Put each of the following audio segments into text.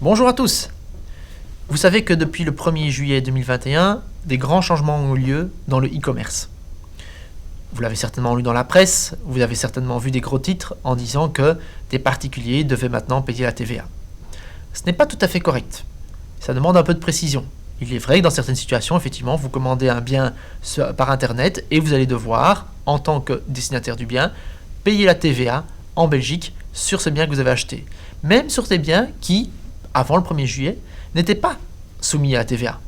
Bonjour à tous. Vous savez que depuis le 1er juillet 2021, des grands changements ont eu lieu dans le e-commerce. Vous l'avez certainement lu dans la presse, vous avez certainement vu des gros titres en disant que des particuliers devaient maintenant payer la TVA. Ce n'est pas tout à fait correct. Ça demande un peu de précision. Il est vrai que dans certaines situations, effectivement, vous commandez un bien par Internet et vous allez devoir, en tant que destinataire du bien, payer la TVA en Belgique sur ce bien que vous avez acheté. Même sur des biens qui, avant le 1er juillet, n'étaient pas soumis à la TVA.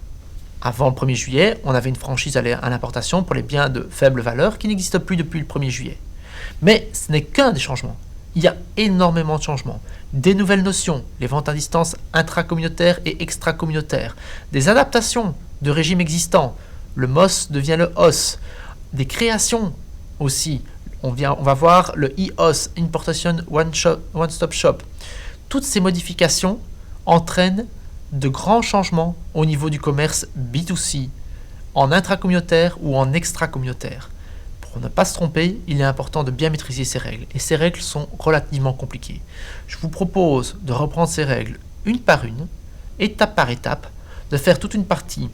Avant le 1er juillet, on avait une franchise à l'importation pour les biens de faible valeur qui n'existe plus depuis le 1er juillet. Mais ce n'est qu'un des changements. Il y a énormément de changements. Des nouvelles notions, les ventes à distance intracommunautaires et extracommunautaires, des adaptations de régimes existants, le MOS devient le OS, des créations aussi. On va voir le EOS, Importation One Stop Shop. Toutes ces modifications entraînent de grands changements au niveau du commerce B2C, en intracommunautaire ou en extracommunautaire. Pour ne pas se tromper, il est important de bien maîtriser ces règles. Et ces règles sont relativement compliquées. Je vous propose de reprendre ces règles une par une, étape par étape, de faire toute une partie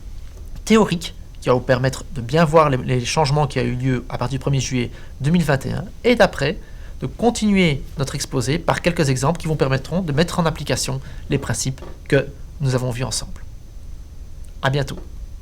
théorique qui va vous permettre de bien voir les changements qui ont eu lieu à partir du 1er juillet 2021 et d'après de continuer notre exposé par quelques exemples qui vous permettront de mettre en application les principes que nous avons vus ensemble. À bientôt.